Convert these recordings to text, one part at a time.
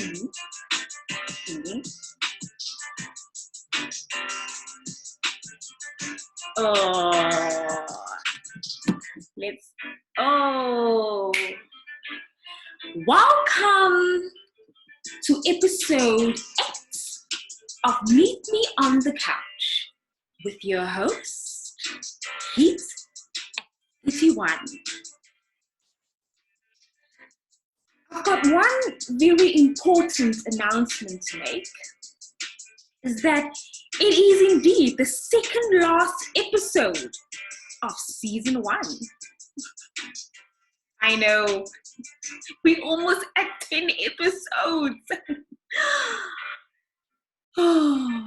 Mhm. Mhm. Oh, let's. Oh, welcome to episode 8 of Meet Me on the Couch with your host, Heat 31. I've got one very important announcement to make, is that it is indeed the second last episode of season 1. I know, we're almost at 10 episodes. Oh,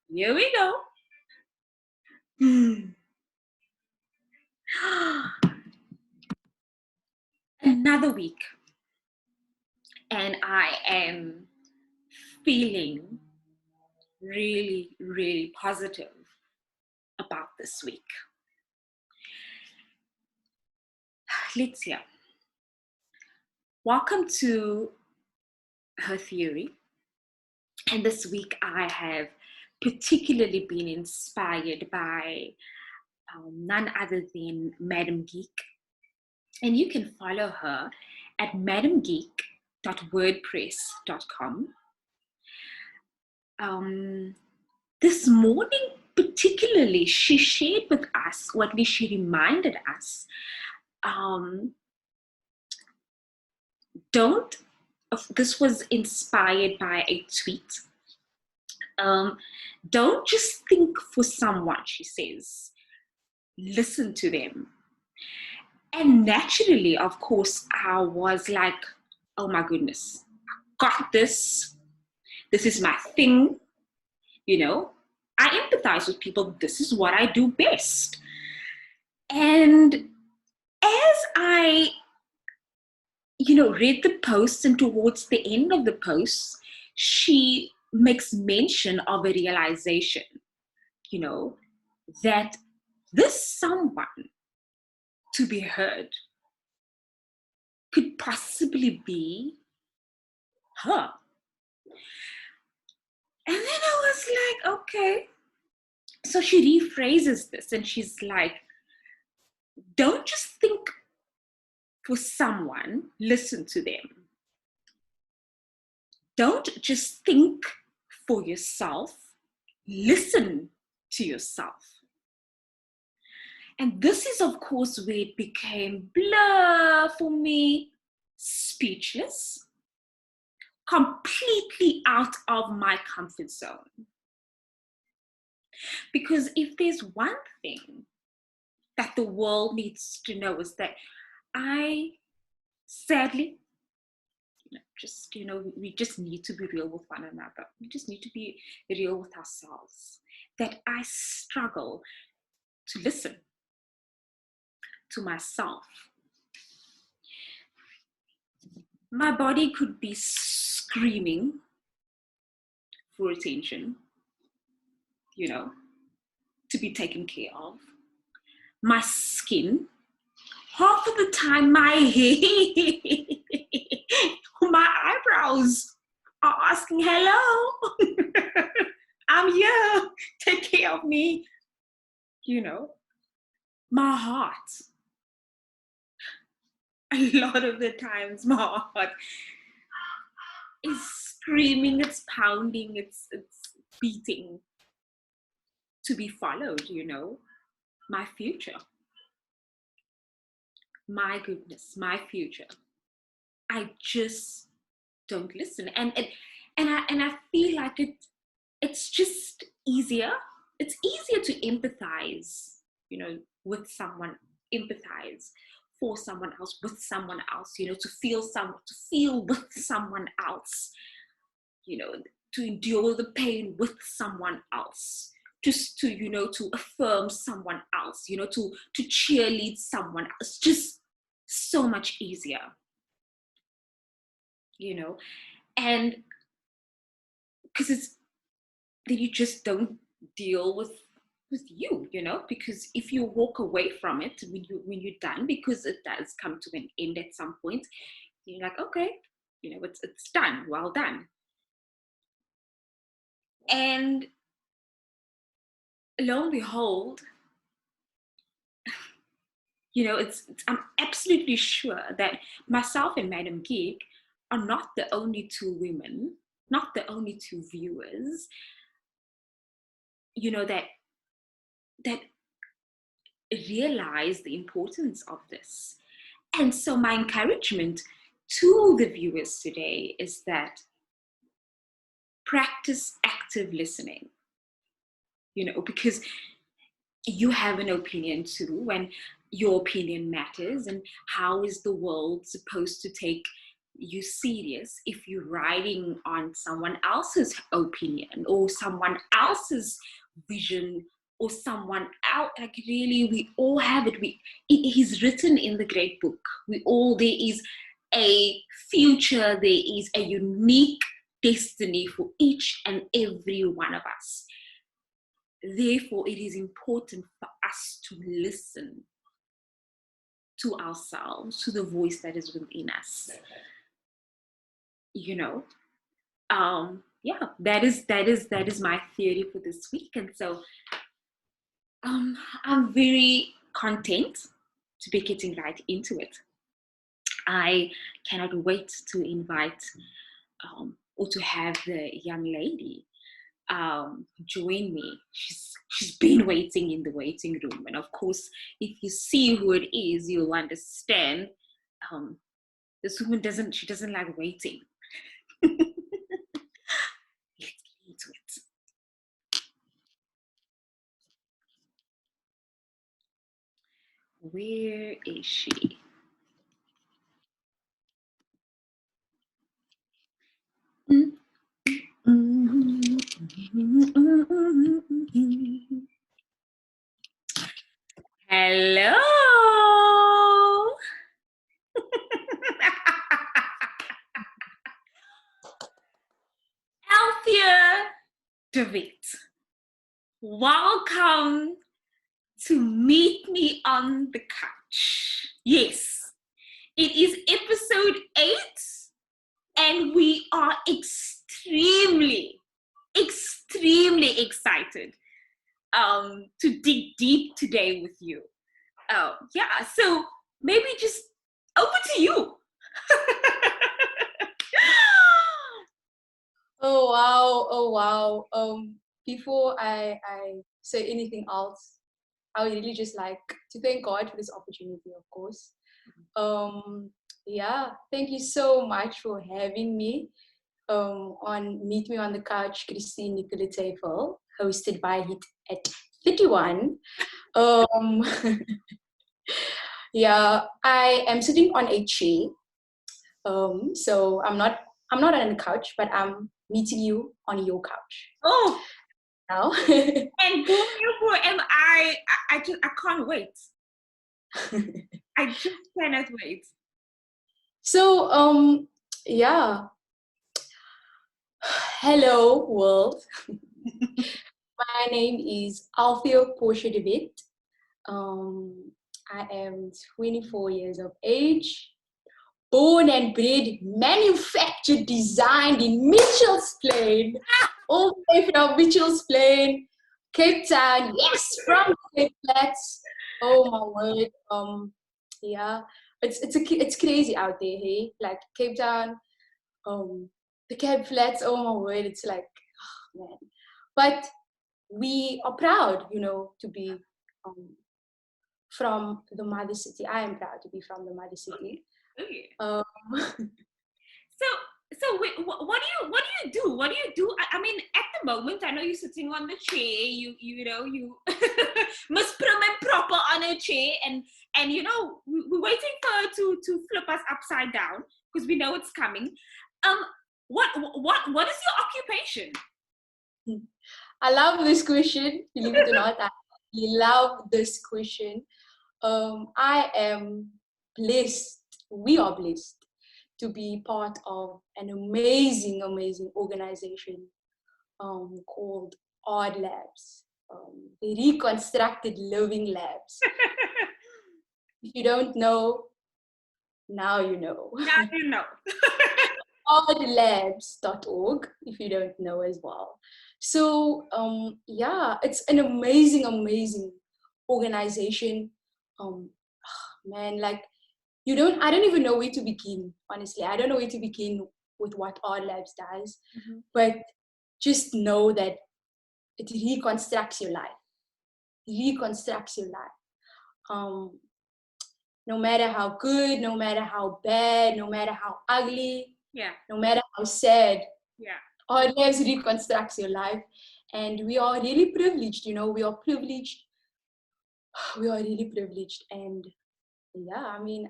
here we go. Another week, and I am feeling really, really positive about this week. Let's hear. Welcome to Her Theory. And this week I have particularly been inspired by none other than Madam Geek. And you can follow her at madamgeek.wordpress.com. This morning, particularly, she shared with us, or at least she reminded us, this was inspired by a tweet. Don't just think for someone, she says. Listen to them. And naturally, of course, I was like, oh my goodness, I got this. This is my thing. You know, I empathize with people. This is what I do best. And as I, read the post, and towards the end of the post, she makes mention of a realization, that this someone to be heard could possibly be her. And then I was like, okay. So she rephrases this and she's like, don't just think for someone, listen to them. Don't just think for yourself, listen to yourself. And this is, of course, where it became blur for me, speechless, completely out of my comfort zone. Because if there's one thing that the world needs to know, is that I sadly, we just need to be real with one another. We just need to be real with ourselves. That I struggle to listen to myself. My body could be screaming for attention, to be taken care of. My skin, half of the time, my hair, my eyebrows are asking, hello, I'm here, take care of me. My heart, a lot of the times, my heart is screaming, it's pounding, it's beating to be followed, my future. My goodness, my future. I just don't listen. And I feel like it's just easier. It's easier to empathize, with someone, empathize for someone else, with someone else, to feel with someone else, to endure the pain with someone else, just to, to affirm someone else, to cheerlead someone else, just so much easier, and because it's that you just don't deal with you, because if you walk away from it when you're done, because it does come to an end at some point, you're like, okay, it's done, well done. And lo and behold, I'm absolutely sure that myself and Madam Geek are not the only two women, not the only two viewers, that realize the importance of this. And so my encouragement to the viewers today is that practice active listening, because you have an opinion too, and your opinion matters. And how is the world supposed to take you serious if you're riding on someone else's opinion or someone else's vision or someone else? Like, really, we all have it. It is written in the great book. There is a future, there is a unique destiny for each and every one of us. Therefore, it is important for us to listen to ourselves, to the voice that is within us. That is my theory for this week. And so I'm very content to be getting right into it. I cannot wait to invite or to have the young lady join me. She's been waiting in the waiting room, and of course, if you see who it is, you'll understand. This woman doesn't like waiting. Let's get into it. Where is she? Hello. Althea David. Welcome to Meet Me on the Couch. Yes, it is episode 8, and we are extremely excited to dig deep today with you. So maybe just over to you. Oh wow. Before I say anything else, I would really just like to thank God for this opportunity, of course. Thank you so much for having me on Meet Me on the Couch, Christine Nicoletafel, hosted by Hit at 31. I am sitting on a chair. So I'm not on the couch, but I'm meeting you on your couch. Oh, now. And boy, am I can't wait. I just cannot wait. So hello world. My name is Althea Portia David. I am 24 years of age, born and bred, manufactured, designed in Mitchell's Plain, all the way from Mitchell's Plain, Cape Town. Yes, from Cape Flats. Oh my word. It's crazy out there, hey? Like Cape Town, the Cape Flats. Oh my word, it's like, oh, man. But we are proud, to be from the mother city. I am proud to be from the mother city. Okay. So wait, what do you do? What do you do? I mean, at the moment, I know you're sitting on the chair. You must prim and proper on a chair, and we're waiting for her to flip us upside down because we know it's coming. What is your occupation? I love this question. Believe it or not, I love this question. I am blessed. We are blessed to be part of an amazing organization called Odd Labs, the Reconstructed Living Labs. If you don't know, now you know. Now you know. oddlabs.org, if you don't know as well. So yeah, it's an amazing, amazing organization. Um, man, like I don't even know where to begin, honestly. I don't know where to begin with what Odd Labs does, but just know that it reconstructs your life. Reconstructs your life. No matter how good, no matter how bad, no matter how ugly, no matter how sad, Odd Labs reconstructs your life. And we are really privileged, we are privileged. We are really privileged. And yeah, I mean,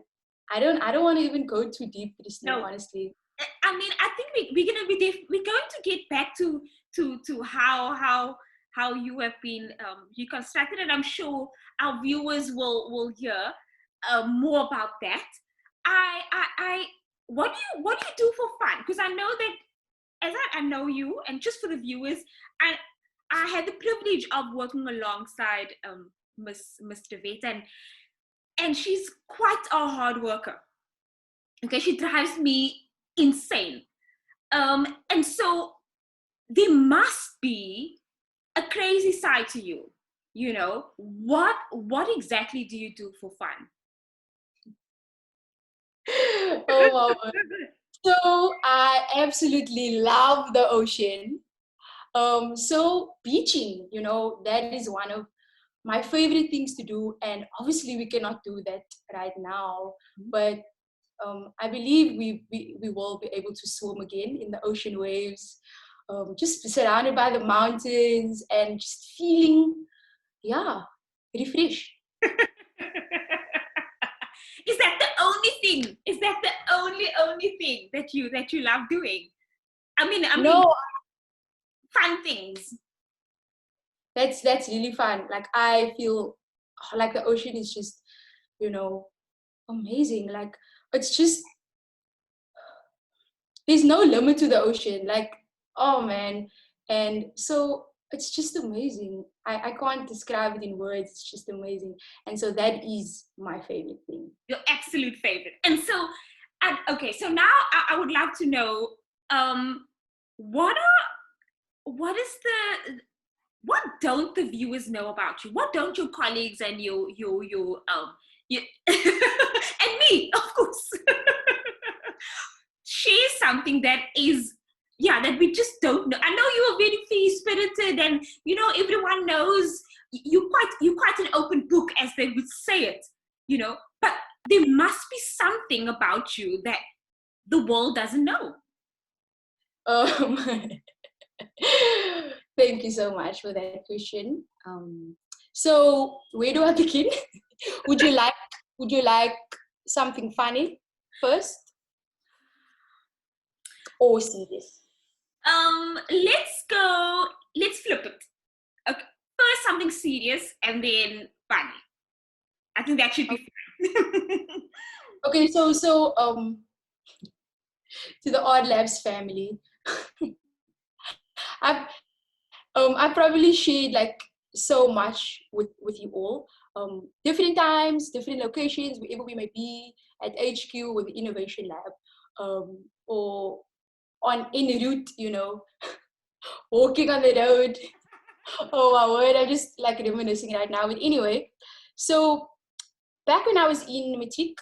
I don't want to even go too deep with this thing, honestly. I mean, I think we're going to get back to how you have been reconstructed, and I'm sure our viewers will hear more about that. I what do you do for fun? Because I know that as I know you, and just for the viewers, I had the privilege of working alongside Miss Devette, and she's quite a hard worker. Okay, she drives me insane. And so there must be a crazy side to you. What exactly do you do for fun? Oh, wow. So I absolutely love the ocean. So beaching, that is one of my favorite things to do. And obviously we cannot do that right now, but I believe we will be able to swim again in the ocean waves, just surrounded by the mountains and just feeling, refreshed. Is that the only thing? Is that the only thing that you love doing? I mean, no, fun things. That's really fun. Like I feel like the ocean is just, amazing. Like it's just there's no limit to the ocean. Like, oh man. And so it's just amazing. I can't describe it in words. It's just amazing. And so that is my favorite thing. Your absolute favorite. And so, okay, so now I would love to know, what don't the viewers know about you? What don't your colleagues and your and me, of course, share something that is, that we just don't know. I know you are very free-spirited, and everyone knows you're quite an open book, as they would say it, but there must be something about you that the world doesn't know. Thank you so much for that question. So where do I begin? Would you like something funny first, or serious? Let's flip it. Okay, first something serious and then funny. I think that should be fun. Okay, so to the Odd Labs family, I probably shared like so much with you all. Different times, different locations, wherever we may be, at HQ with the Innovation Lab, or en route, walking on the road. Oh my word, I'm just like reminiscing right now. But anyway, so back when I was in Matric,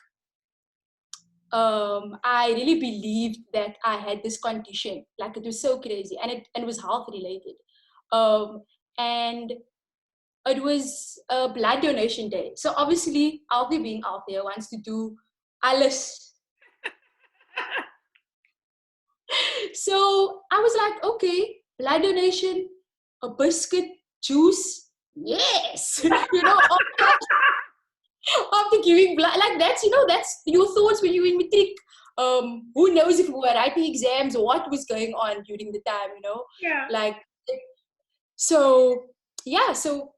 I really believed that I had this condition. Like it was so crazy, and it was health related. And it was a blood donation day. So obviously, Althea being Althea wants to do alles. So I was like, okay, blood donation, a biscuit, juice, yes. After giving blood, like that's your thoughts when you in matric. Who knows if we were writing exams or what was going on during the time, like, so yeah, so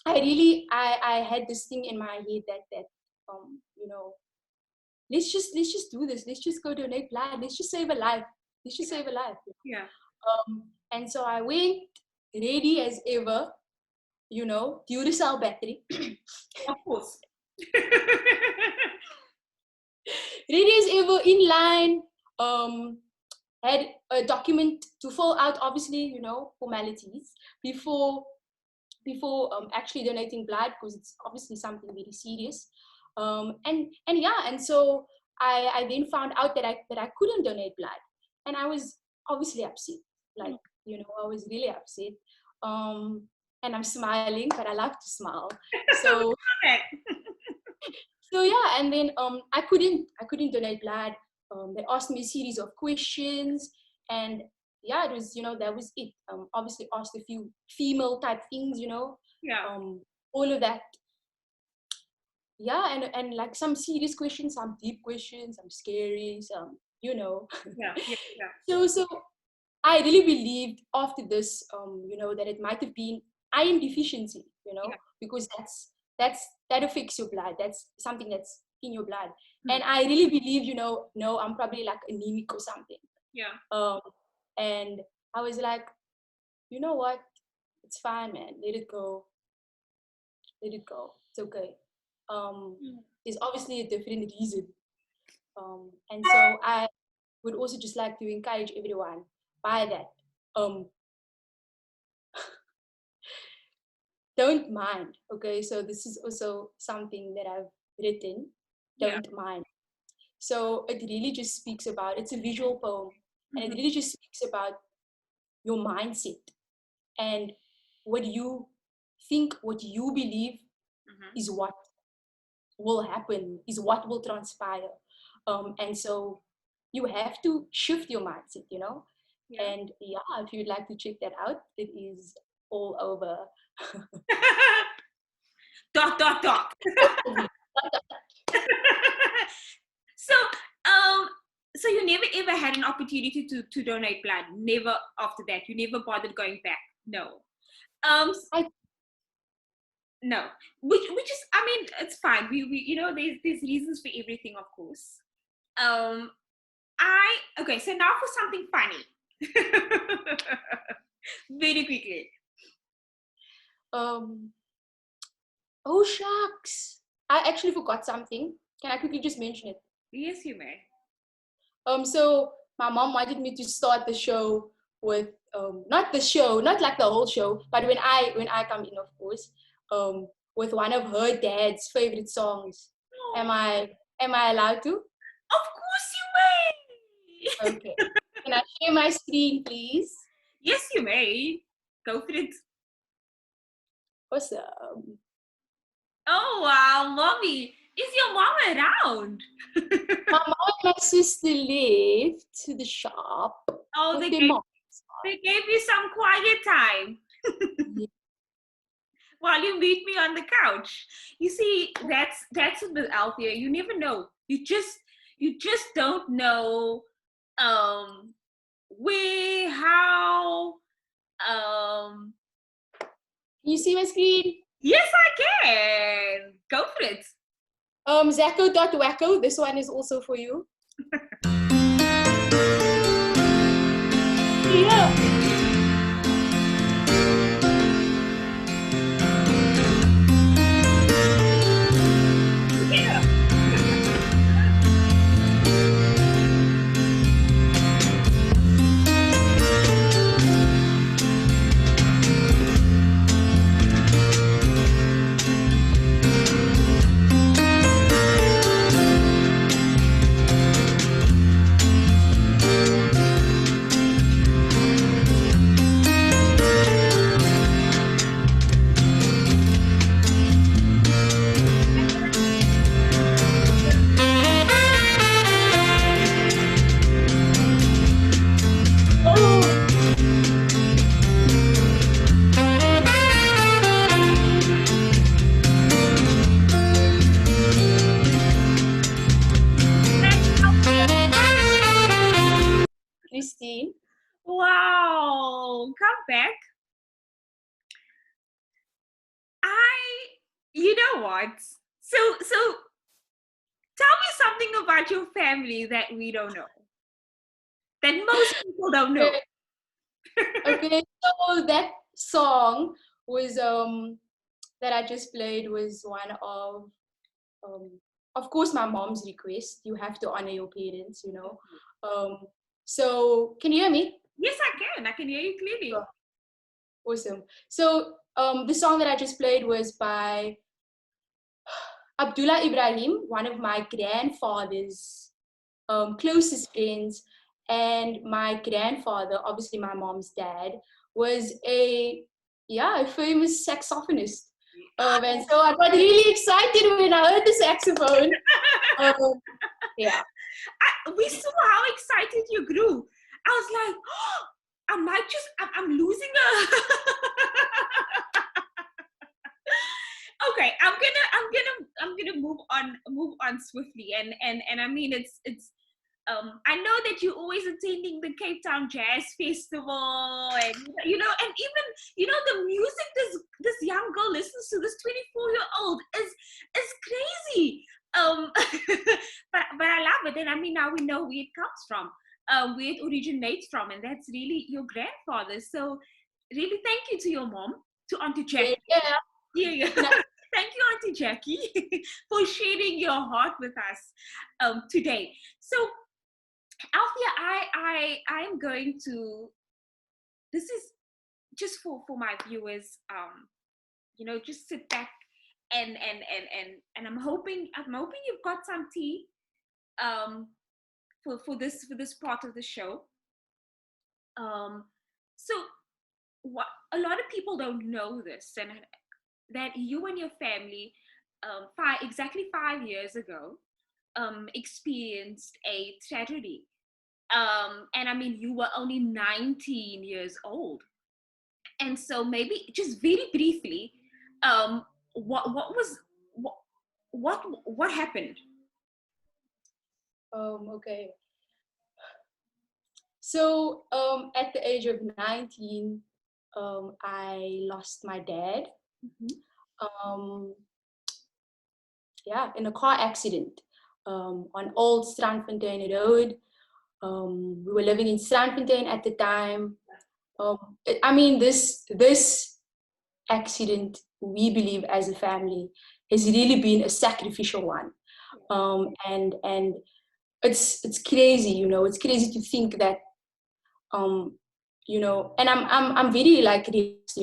I had this thing in my head that let's just do this, let's just go donate blood, let's just save a life, and so I went ready as ever, Duracell battery. Of course. Ready as ever, in line, had a document to fill out, obviously, formalities before actually donating blood, because it's obviously something very serious. And so I then found out that I couldn't donate blood, and I was obviously upset. Like, I was really upset. And I'm smiling, but I love to smile. So yeah, and then I couldn't donate blood. They asked me a series of questions, and yeah, it was, that was it. Obviously asked a few female type things, Yeah. all of that. Yeah, and like some serious questions, some deep questions, some scary, some, Yeah. Yeah. Yeah. so I really believed after this, that it might have been iron deficiency, Yeah. because that affects your blood. That's something that's in your blood. Hmm. And I really believe, no, I'm probably like anemic or something. Yeah. And I was like, you know what? It's fine, man. Let it go. Let it go. It's okay. Hmm. There's obviously a different reason. And so I would also just like to encourage everyone by that. Don't mind. Okay, so this is also something that I've written. Yeah. Don't mind. So it really just speaks about, it's a visual poem, and it Mhm. really just speaks about your mindset and what you think, what you believe Mhm. is what will happen, is what will transpire. And so you have to shift your mindset, Yeah. And yeah, if you'd like to check that out, it is all over. Dot dot dot. So, um, so you never ever had an opportunity to donate blood. Never after that. You never bothered going back. No. I No. Which is, I mean, it's fine. We there's reasons for everything, of course. Um, okay. So now for something funny. Very quickly. um Oh, shucks. I actually forgot something. Can I quickly just mention it? Yes, you may. So my mom wanted me to start the show with not the show, not like the whole show, but when I come in, of course, with one of her dad's favorite songs. Am Oh, I am I allowed to? of course you may. Okay. Can I share my screen, please? Yes, you may. Go for it. Awesome. Oh wow, mommy. Is your mom around? My mom and my sister left to the shop Oh, with their mom. they gave you some quiet time while you meet me on the couch. You see, that's with Althea. You never know. You just don't know um where, how, um Can you see my screen? yes I can. Go for it. Zacko.wacko, this one is also for you. Yeah. Yeah. Oh, Christine. Wow. Come back. I you know what? So tell me something about your family that we don't know. That most people don't know. Okay, so that song was that I just played was one of course my mom's request. You have to honor your parents. Um, So can you hear me? Yes, I can hear you clearly. Sure. Awesome. So the song that I just played was by Abdullah Ibrahim, one of my grandfather's closest friends. And my grandfather, obviously my mom's dad, was a famous saxophonist. And so I got really excited when I heard the saxophone. Um, yeah. We saw how excited you grew. I was like, oh, I'm losing a. Okay, I'm gonna move on swiftly, and I mean it's I know that you're always attending the Cape Town Jazz Festival, and and even the music this young girl listens to, this 24-year-old is crazy. But I love it, and I mean now we know where it comes from, where it originates from, and that's really your grandfather. So really, thank you to your mom, to Auntie Jackie. Yeah. Thank you, Auntie Jackie, for sharing your heart with us today. So, Althea, I'm going to. This is just for my viewers. Just sit back and I'm hoping you've got some tea. For this part of the show. So what a lot of people don't know this, and that you and your family, exactly 5 years ago, experienced a tragedy. And I mean, you were only 19 years old. And so maybe just very briefly, what what happened? Okay. So at the age of 19, I lost my dad. Um, in a car accident on Old Strandfontein Road. We were living in Strandfontein at the time. I mean, this accident, we believe as a family, has really been a sacrificial one. And it's crazy, it's crazy to think that and I'm very like relaxed,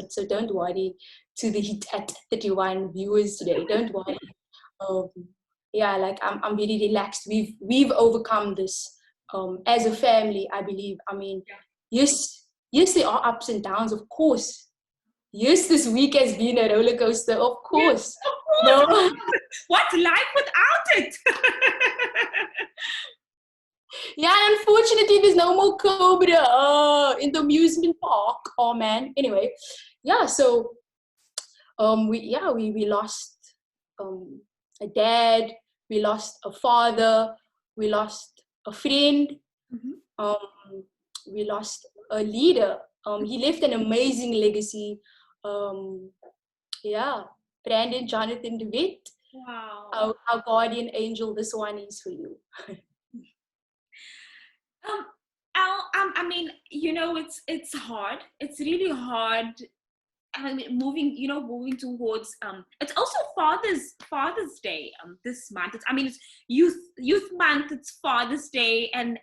so don't worry to the hit at 31 viewers today. Don't worry. Um, like I'm very relaxed. We've overcome this as a family, I believe. I mean, yes, there are ups and downs, of course. Yes, this week has been a roller coaster, of course. Yes, of course. What's life without it? Yeah, unfortunately, there's no more Cobra in the amusement park. Oh man. Anyway, so we lost a dad, we lost a father, we lost a friend, we lost a leader. He left an amazing legacy. Brandon Jonathan DeWitt. Wow. Our guardian angel, this one is for you. I mean, it's hard. It's really hard. I mean, moving towards it's also Father's Day this month. It's youth month. It's Father's Day, and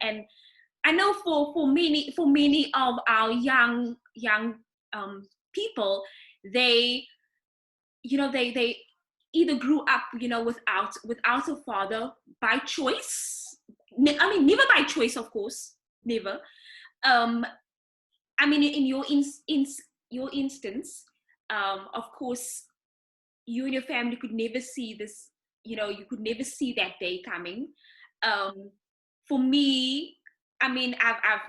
I know for many of our young people, they they either grew up without a father by choice. I mean, never by choice, of course, never. I mean, in your instance, of course, you and your family could never see this. You could never see that day coming. For me, I mean, I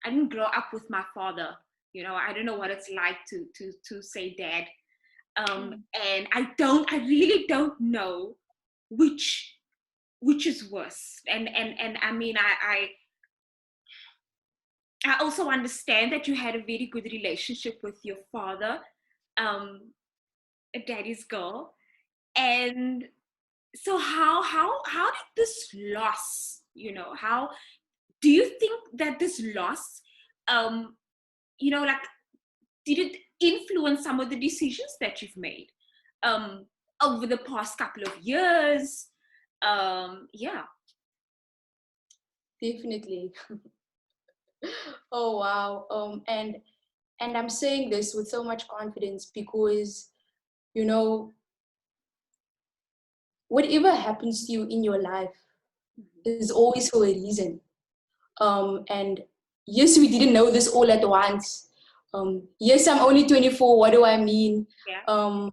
didn't grow up with my father. I don't know what it's like to say dad. And I really don't know which is worse. And I mean, I also understand that you had a very good relationship with your father, a daddy's girl. And so how did this loss, how do you think that this loss, like, did it influence some of the decisions that you've made over the past couple of years? Yeah. Definitely. Oh wow. And I'm saying this with so much confidence because, you know, whatever happens to you in your life is always for a reason. And yes, we didn't know this all at once. Yes, I'm only 24. What do I mean? Yeah. Um,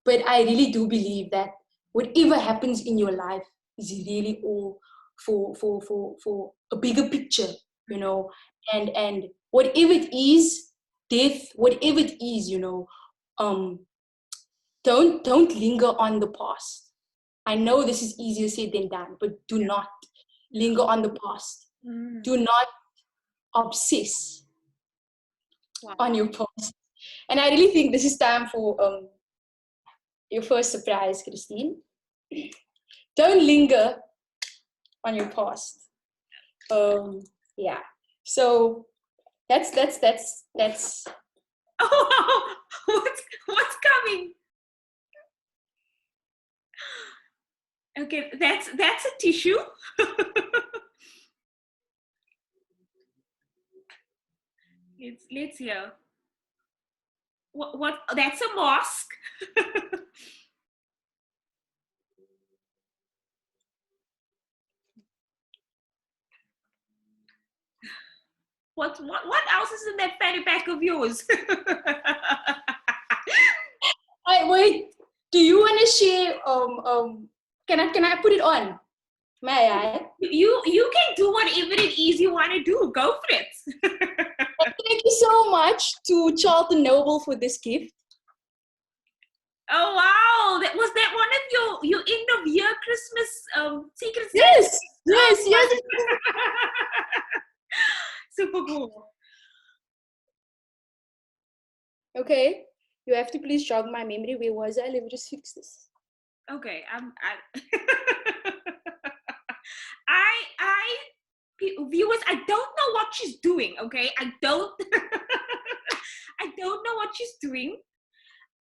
but I really do believe that whatever happens in your life is really all for a bigger picture, you know. And whatever it is, death, whatever it is, you know, um, don't linger on the past. I know this is easier said than done, but do not Yeah. linger on the past. Mm. Do not obsess Wow. on your past. And I really think this is time for your first surprise, Christine. Don't linger on your past. Yeah. So that's Oh, what's coming? Okay, that's a tissue. Let's hear. What that's a mosque. What else is in that fanny pack of yours? wait. Do you want to share can I put it on? May I? You can do whatever it is you want to do. Go for it. Thank you so much to Charlton Noble for this gift. Oh wow! That one of your end of year Christmas secret Santa? Yes, yes, yes. Super cool. Okay. You have to please jog my memory. Where was I? Let me just fix this. Okay, I viewers, I don't know what she's doing. Okay, I don't I don't know what she's doing.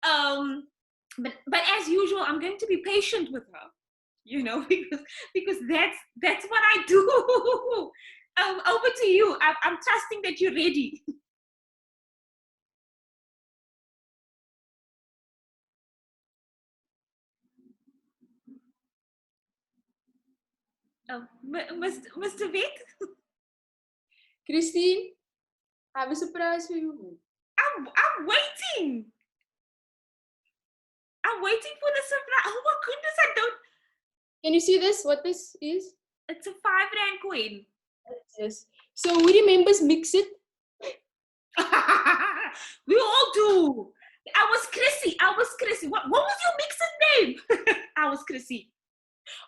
Um, but as usual, I'm going to be patient with her. You know, because that's what I do. Over to you. I'm trusting that you're ready. Mr. Vic, Christine, I have a surprise for you. I'm waiting. I'm waiting for the surprise. Oh my goodness, I don't. Can you see this? What this is? It's a 5 rand coin. Yes. So who remembers Mix It? We all do. I was Chrissy. What was your mixed name? I was Chrissy.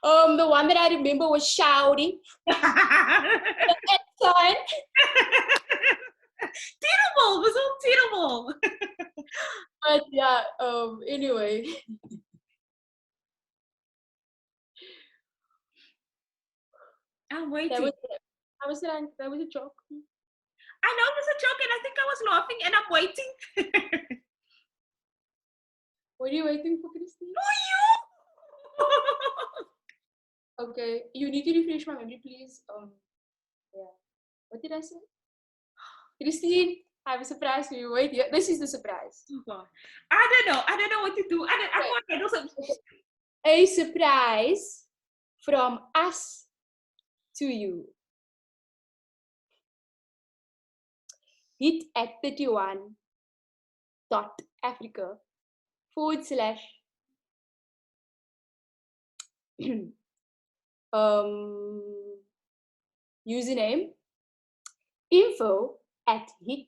The one that I remember was Shouty. Son. Terrible. It was all terrible. But yeah, anyway. I'm waiting. That was a joke. I know it was a joke and I think I was laughing and I'm waiting. What are you waiting for, Christine? For you. Okay, you need to refresh my memory, please. Yeah. What did I say? Christine, I have a surprise for you. Wait, yeah, this is the surprise. Oh God. I don't know what to do. I want to do something. A surprise from us to you. Hit at 31.africa / username info at hit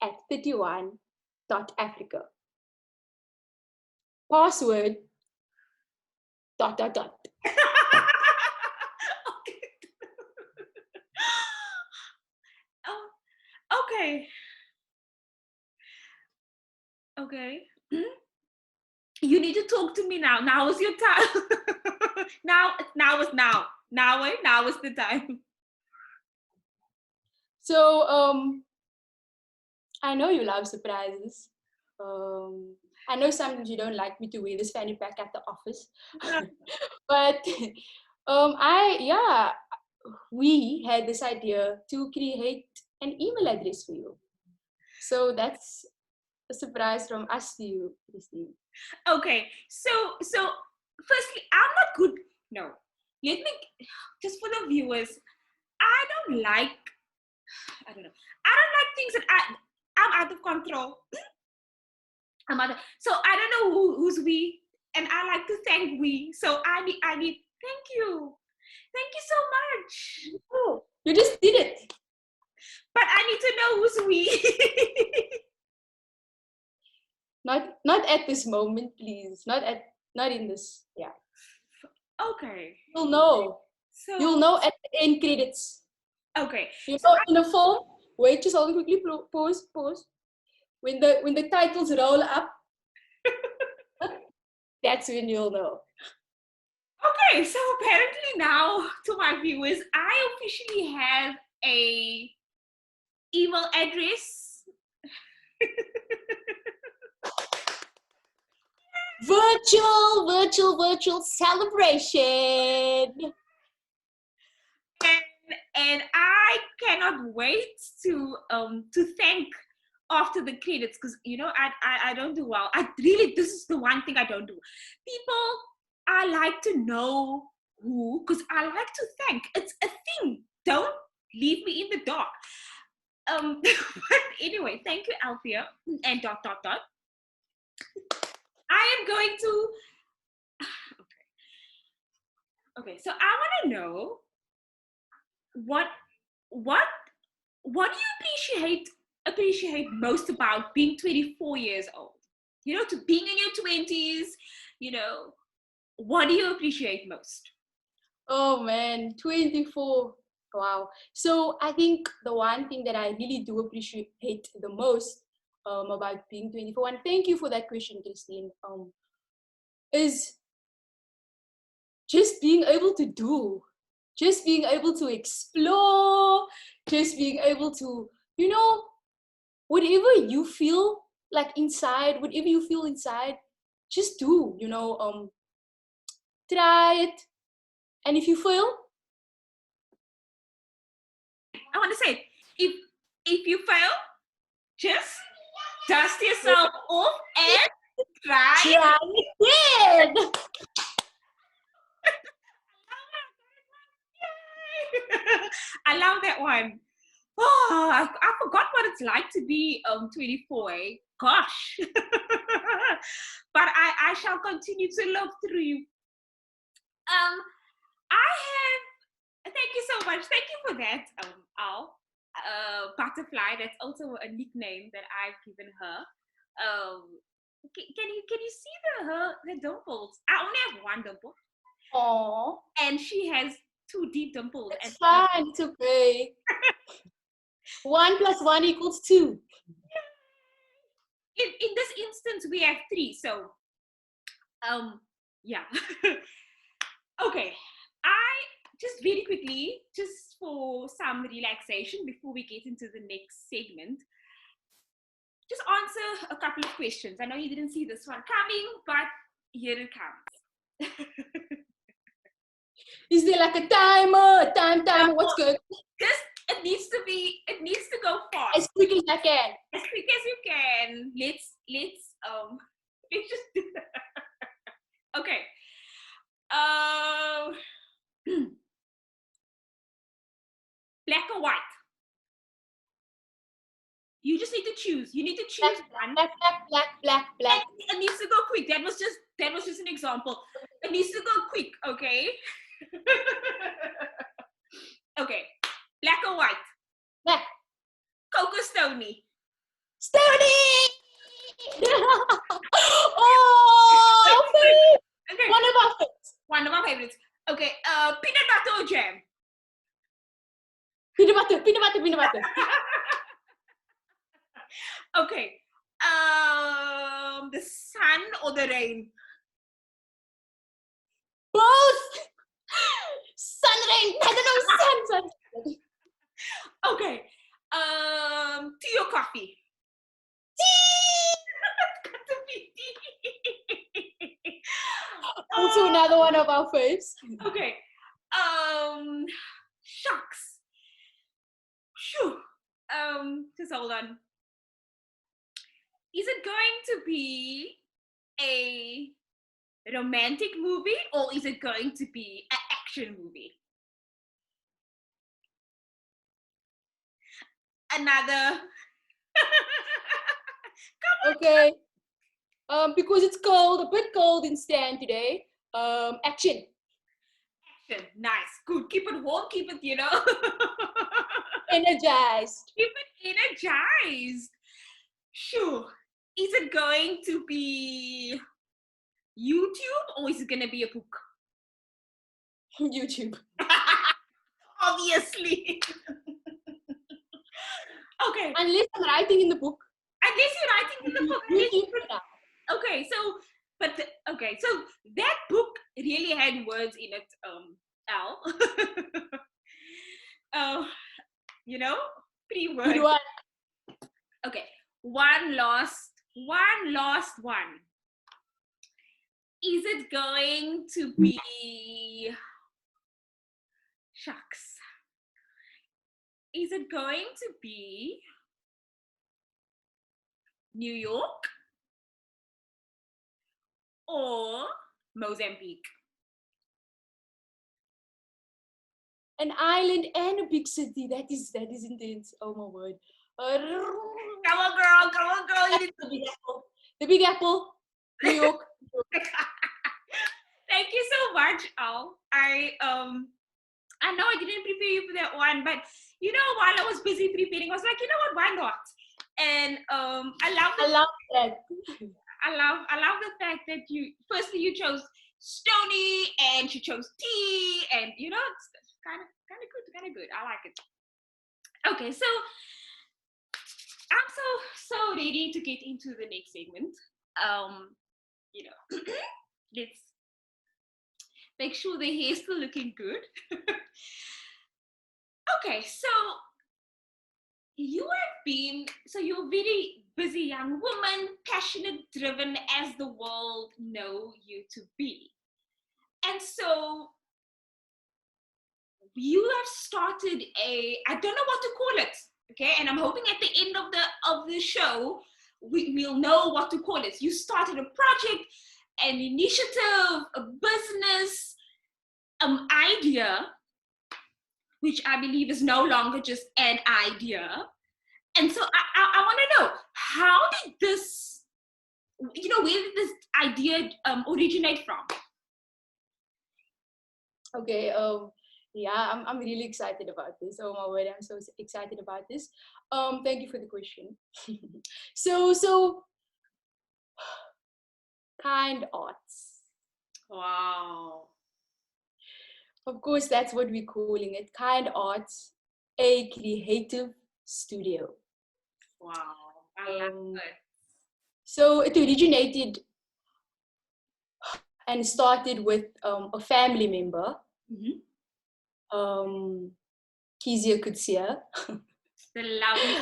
at 31.africa. Password ... Okay. Oh, okay. Okay. You need to talk to me now. Now is your time. Now is now. Now is the time. So I know you love surprises. I know sometimes you don't like me to wear this fanny pack at the office, but I yeah. we had this idea to create an email address for you. So that's a surprise from us to you, Christine. Okay, so firstly, I'm not good. No, let me just for the viewers. I don't like. I don't know. I don't like things that I'm out of control. So I don't know who's we, and I like to thank we. So I need. Thank you so much. Oh, you just did it. But I need to know who's we. Not at this moment, please. Not in this. Yeah. Okay. You'll know. So You'll know at the end credits. okay. You So know, in the film. Wait, just hold quickly. Pause. When the titles roll up, that's when you'll know. okay, so apparently now to my viewers, I officially have a email address. Virtual celebration. And I cannot wait to thank after the credits, because I don't do well. This is the one thing I don't do. People, I like to know who, because I like to thank. It's a thing. Don't leave me in the dark. But anyway, thank you, Althea, and dot dot dot. I am going to. Okay, so I want to know what what what do you appreciate most about being 24 years old? To being in your 20s, what do you appreciate most? Oh man, 24. Wow. So I think the one thing that I really do appreciate the most about being 24, and thank you for that question, Christine, is just being able to do, just being able to explore, just being able to, whatever you feel like inside, whatever you feel inside, just do, try it. And if you fail, I want to say, if you fail, just dust yourself off and try it again. I love that one. Oh, I forgot what it's like to be 24. Gosh. But I shall continue to love through you. I have. Thank you so much. Thank you for that, Al. Butterfly. That's also a nickname that I've given her. Can you see the dimples? I only have one dimple. Aww. And she has two deep dimples. It's fine. It's okay. 1 + 1 = 2. In this instance, we have 3. So, yeah. Okay. I just very quickly, just for some relaxation before we get into the next segment, just answer a couple of questions. I know you didn't see this one coming, but here it comes. Is there like a timer? Timer? What's good? It needs to go fast. As quick as I can. As quick as you can. Let's just do that. Okay. Black or white? You just need to choose. You need to choose one. Black. It needs to go quick. That was just an example. It needs to go quick, okay? Okay. Black or white? Black. Coco Stony? Stony! Oh, okay. One of our favorites. Okay. Peanut butter or jam? Peanut butter. Okay. The sun or the rain? Both. Sun, rain. I don't know. Sun. Okay. Tea or coffee? Tea. Also another one of our faves. Okay. Just hold on. Is it going to be a romantic movie or is it going to be an action movie? Another. Okay. Because it's cold, a bit cold in Stan today. Action. Action. Nice. Good. Keep it warm. Keep it, Energized. keep it energized. Sure. Is it going to be YouTube or is it going to be a book? YouTube. Obviously. Okay. Unless I'm writing in the book. Unless you're writing in the book. YouTube for now. Okay, so that book really had words in it, Al. uh, pretty words. Good one. Okay, one last one. Is it going to be shucks? Is it going to be New York or Mozambique? An island and a big city. That is intense. Oh my word. Come on, girl. You The Big Apple. The Big Apple. New York. Thank you so much, Al. I know I didn't prepare you for that one, but while I was busy preparing, I was like, what, why not? And I love that. I love the fact that you chose Stony and she chose tea, and it's kind of good. I like it. Okay, so I'm so ready to get into the next segment. Let's make sure the hair's still looking good. Okay, so you're a very busy young woman, passionate, driven as the world know you to be. And so you have started I don't know what to call it, okay? And I'm hoping at the end of the show, we'll know what to call it. You started a project, an initiative, a business, idea, which I believe is no longer just an idea. And so I want to know, how did this, where did this idea originate from? Okay. Yeah, I'm really excited about this. Oh my word, I'm so excited about this. Thank you for the question. so kind arts. Wow. Of course, that's what we're calling it. Kind arts, a creative studio. Wow. I love it. So it originated and started with a family member, Kezia Kutsia. The lovely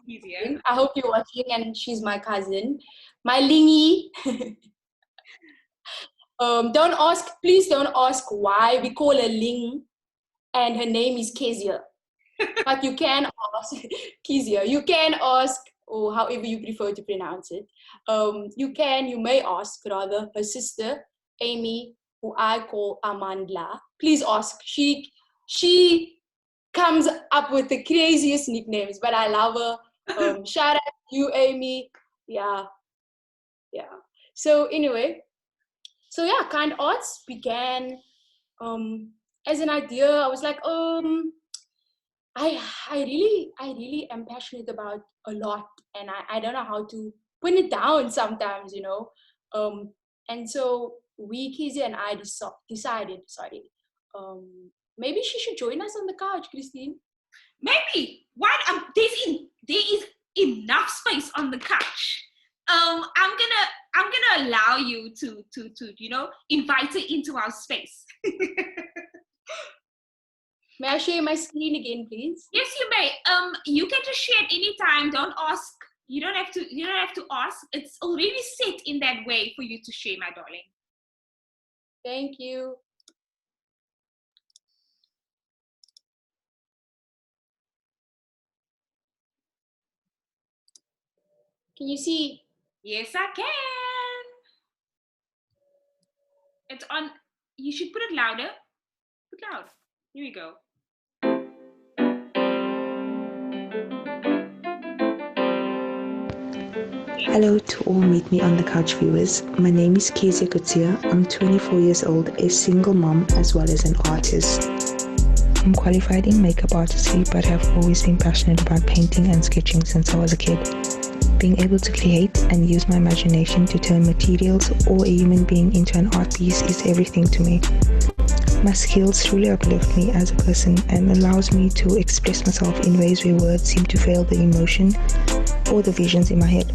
Kezia. I hope you're watching, and she's my cousin, my lingy. Please don't ask why we call her Ling, and her name is Kezia. But you can ask Kezia. You can ask, or however you prefer to pronounce it. You may ask rather her sister Amy, who I call Amandla. Please ask. She comes up with the craziest nicknames, but I love her. Shout out to you, Amy. Yeah. So anyway, Kind Arts began as an idea. I was like, I really am passionate about a lot, and I don't know how to put it down sometimes, and so Kezia and I decided, maybe she should join us on the couch, Christine. Maybe. Why? There is enough space on the couch. I'm gonna allow you to invite her into our space. May I share my screen again, please? Yes, you may. You can just share at any time. Don't ask. You don't have to ask. It's already set in that way for you to share, my darling. Thank you. Can you see? Yes, I can. It's on. You should put it louder. Put loud. Here we go. Hello to all Meet Me on the Couch viewers. My name is Kezia Kutia. I'm 24 years old, a single mom as well as an artist. I'm qualified in makeup artistry but have always been passionate about painting and sketching since I was a kid. Being able to create and use my imagination to turn materials or a human being into an art piece is everything to me. My skills truly uplift me as a person and allows me to express myself in ways where words seem to fail the emotion or the visions in my head.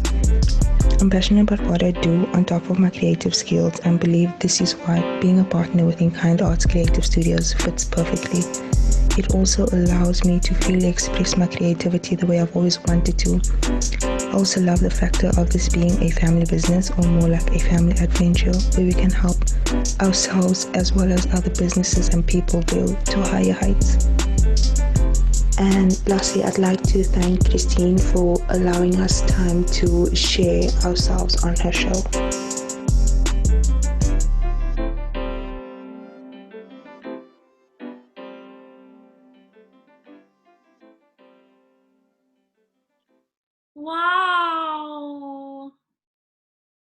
I'm passionate about what I do on top of my creative skills and believe this is why being a partner within Kind Arts Creative Studios fits perfectly. It also allows me to freely express my creativity the way I've always wanted to. I also love the factor of this being a family business, or more like a family adventure, where we can help ourselves as well as other businesses and people grow to higher heights. And lastly, I'd like to thank Christine for allowing us time to share ourselves on her show. Wow.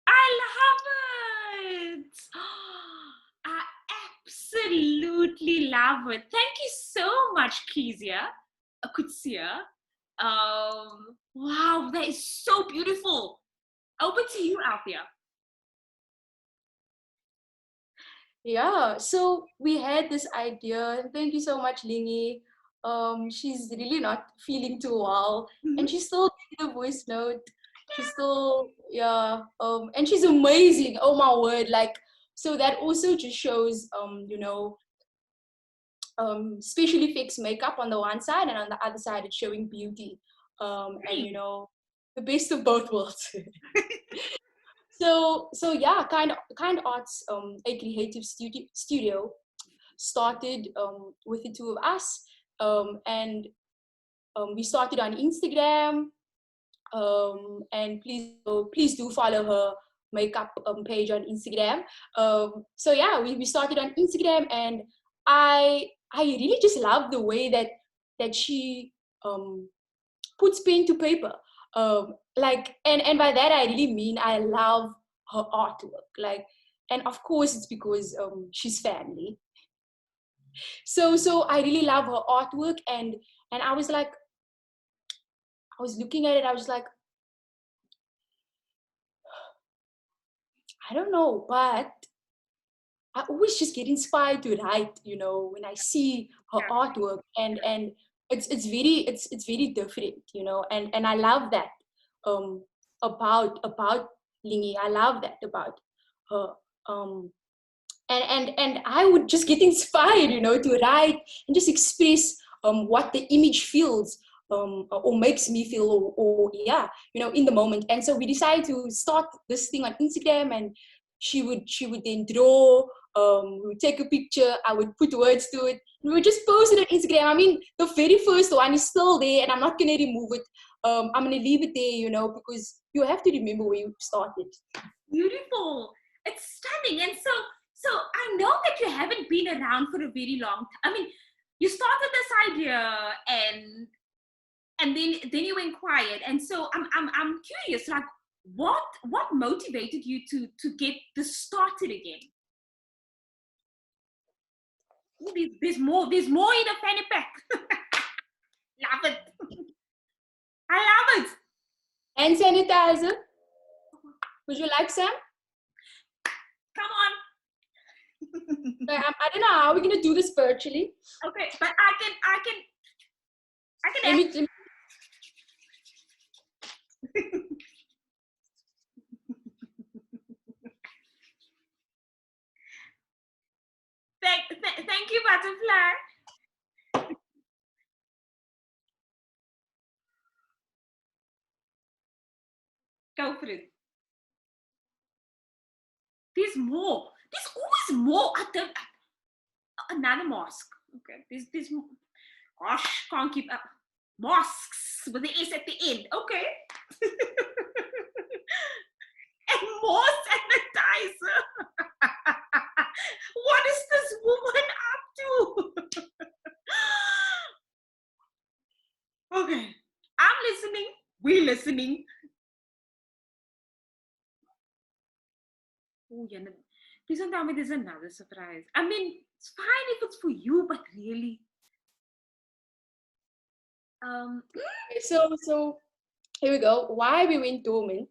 I love it. I absolutely love it. Thank you so much, Kezia. Kutsia. Wow, that is so beautiful. Over to you, Althea. Yeah, so we had this idea. Thank you so much, Lingy. She's really not feeling too well, and Mhm. she's still in the voice note. She's still, yeah, and she's amazing. Oh my word! Like, so that also just shows, special effects makeup on the one side, and on the other side, it's showing beauty. And Hey. the best of both worlds. So yeah, kind arts, a creative studio started with the two of us, and we started on Instagram, and please do follow her makeup page on Instagram. So yeah, we started on Instagram, and I really just love the way that she um, puts pen to paper. Like, and by that I really mean I love her artwork. Like, and of course it's because she's family. So I really love her artwork, and I was like, I was looking at it, I was like, I don't know, but I always just get inspired to write, when I see her Yeah. artwork, and it's very different, and I love that um about Lingy. I love that about her. Um and I would just get inspired, to write and just express what the image feels, or makes me feel, or yeah, in the moment. And so we decided to start this thing on Instagram, and she would then draw. We would take a picture. I would put words to it. We would just post it on Instagram. I mean, the very first one is still there, and I'm not gonna remove it. I'm gonna leave it there, because you have to remember where you started. Beautiful. It's stunning. And so I know that you haven't been around for a very long time. I mean, you started this idea and then you went quiet. And so I'm curious, like what motivated you to get this started again? Ooh, there's more in the fanny pack. Love it. I love it. Hand sanitizer. Would you like some? Come on. I don't know how we're gonna do this virtually. Okay, but I can Let ask. me Thank you, Butterfly. Go for it. There's more. There's always more. I don't. Another mask. Okay. There's. Gosh, can't keep up. Masks with the S at the end. Okay. and more sanitizer. What is this woman up to? Okay, I'm listening. We're listening. Oh, yeah. Please don't tell me there's another surprise. I mean, it's fine if it's for you, but really. So here we go. Why we went dormant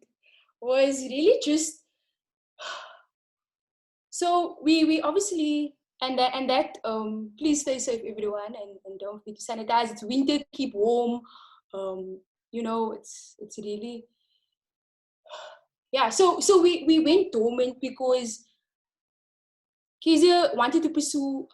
was really just, so we obviously, and that please stay safe everyone, and don't forget to sanitize. It's winter, keep warm. It's really, yeah. So we went dormant because Kezia wanted to pursue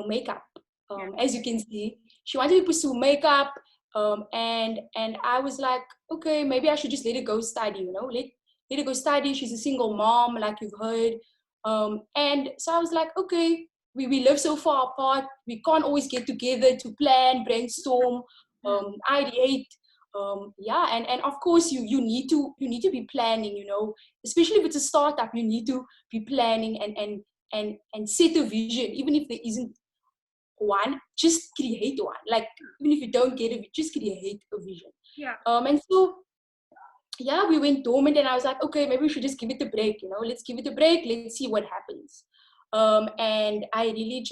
makeup. Yeah. As you can see, she wanted to pursue makeup. And I was like, okay, maybe I should just let her go study, let her go study. She's a single mom, like you've heard. And so I was like, okay, we live so far apart. We can't always get together to plan, brainstorm, ideate. And of course you need to be planning, especially if it's a startup. You need to be planning and set a vision, even if there isn't one, just create one. Like, even if you don't get it, just create a vision. Yeah. And so, yeah, we went dormant, and I was like, okay, maybe we should just give it a break. Let's give it a break. Let's see what happens. And I really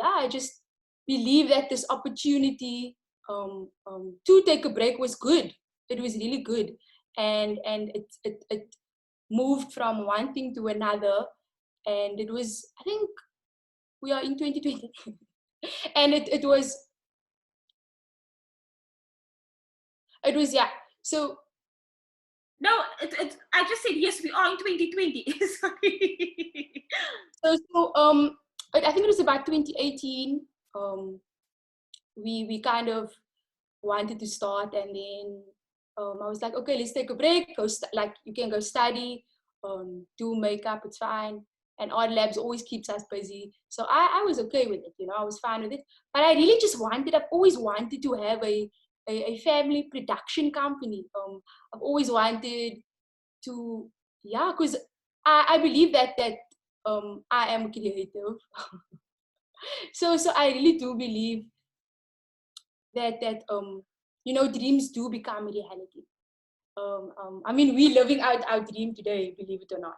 I just believe that this opportunity to take a break was good. It was really good, and it moved from one thing to another, and it was, I think, we are in 2020. And it was yeah. So No, I just said yes. We are in 2020. Sorry. I think it was about 2018. We kind of wanted to start, and then I was like, okay, let's take a break. Like, you can go study, do makeup, it's fine. And Art Labs always keeps us busy. So I was okay with it, I was fine with it. But I really just I've always wanted to have a family production company. I've always wanted to, yeah, because I believe that I am creative. So I really do believe that dreams do become reality. I mean, we're living out our dream today, believe it or not.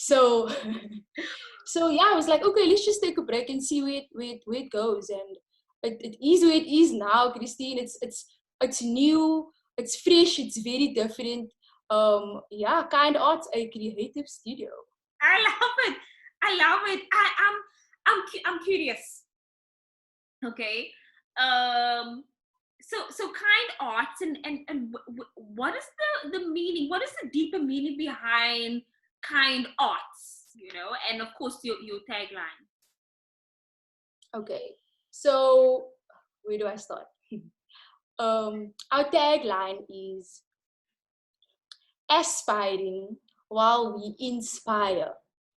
So so yeah, I was like, okay, let's just take a break and see where it goes. And it is where it is now, Christine. It's new, it's fresh, it's very different. Kind Arts, a creative studio. I love it. I love it. I'm curious. Okay. So kind arts, and what is the meaning? What is the deeper meaning behind kind arts? And of course your tagline. Okay, so where do I start? Our tagline is aspiring while we inspire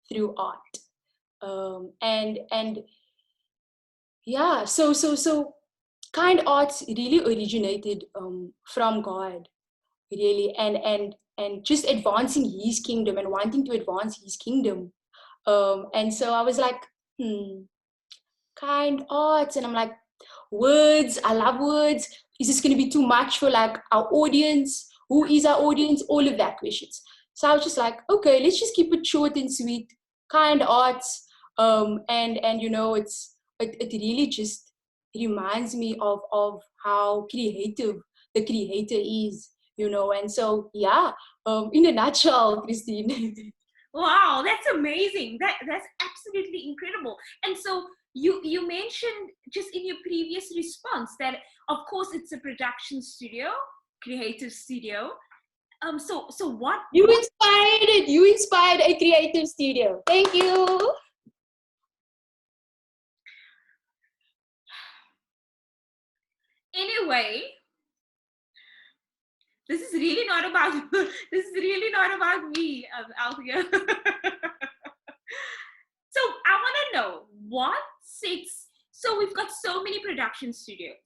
through art. And yeah, so kind arts really originated from God, really, and just advancing His kingdom and wanting to advance His kingdom. And so I was like, kind arts, and I'm like, words, I love words. Is this going to be too much for like our audience? Who is our audience? All of that questions. So I was just like, okay, let's just keep it short and sweet. Kind arts. And it really just reminds me of how creative the creator is, and so yeah, in a nutshell, Christine. Wow, that's amazing. That's absolutely incredible. And so you mentioned just in your previous response that of course it's a production studio, creative studio. So what You inspired it. You inspired a creative studio. Thank you. Anyway, this is really not about me, Althea. So I want to know what six. So we've got so many production studios,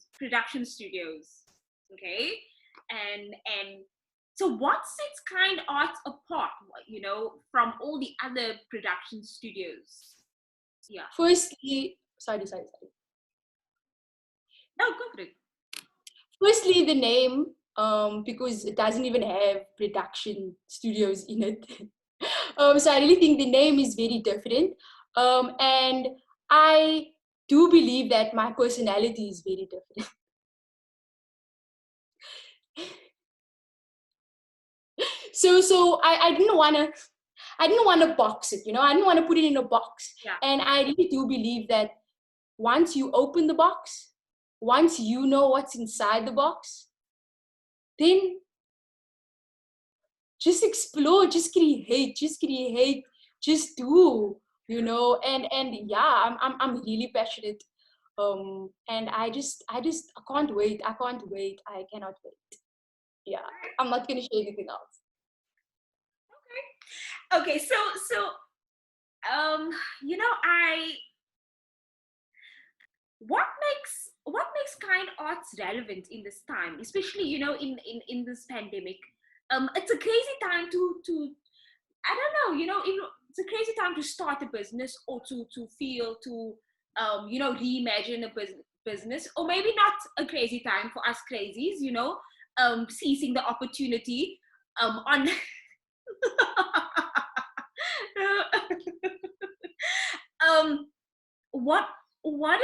okay, and So what sets Kind Arts apart, from all the other production studios? Yeah. Firstly, sorry. No, go for it. Firstly, the name, because it doesn't even have production studios in it. So I really think the name is very different. And I do believe that my personality is very different. So I didn't want to box it, I didn't want to put it in a box. Yeah. And I really do believe that once you open the box, once you know what's inside the box, then just explore, just create, just do, and yeah, I'm really passionate. And I can't wait. I cannot wait. Yeah, I'm not gonna share anything else. Okay, so um, I what makes Kind Arts relevant in this time, especially in this pandemic. It's a crazy time to I don't know, it's a crazy time to start a business, or to feel to reimagine a business, or maybe not a crazy time for us crazies, seizing the opportunity on um what what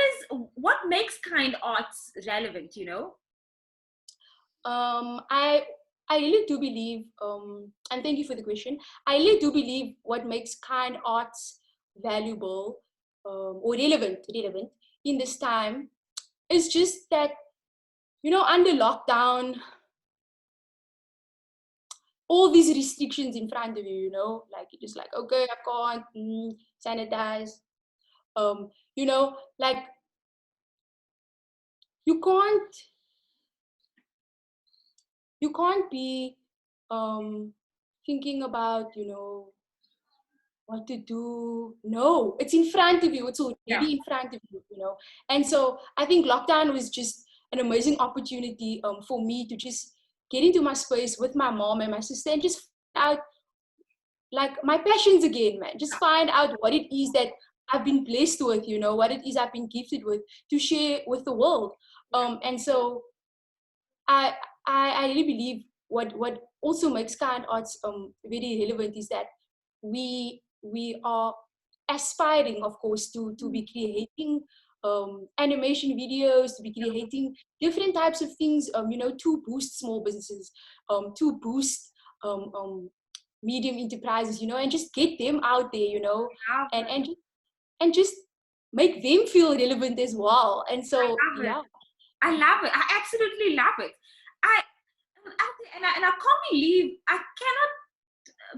makes Kind Arts relevant, I really do believe, and thank you for the question. I really do believe what makes Kind Arts valuable, or relevant in this time is just that, under lockdown, all these restrictions in front of you, like you're just like, okay, I can't sanitize. Like you can't be thinking about, what to do. No, it's in front of you. It's already Yeah. in front of you, And so I think lockdown was just an amazing opportunity for me to just get into my space with my mom and my sister and just find out like my passions again, man. Just find out what it is that I've been blessed with, what it is I've been gifted with to share with the world. And so I I really believe what also makes Kind Arts very relevant is that we are aspiring, of course, to be creating animation videos, to be creating different types of things, to boost small businesses, to boost medium enterprises, and just get them out there, and just make them feel relevant as well. And so, yeah. I love it. I absolutely love it. And I can't believe, I cannot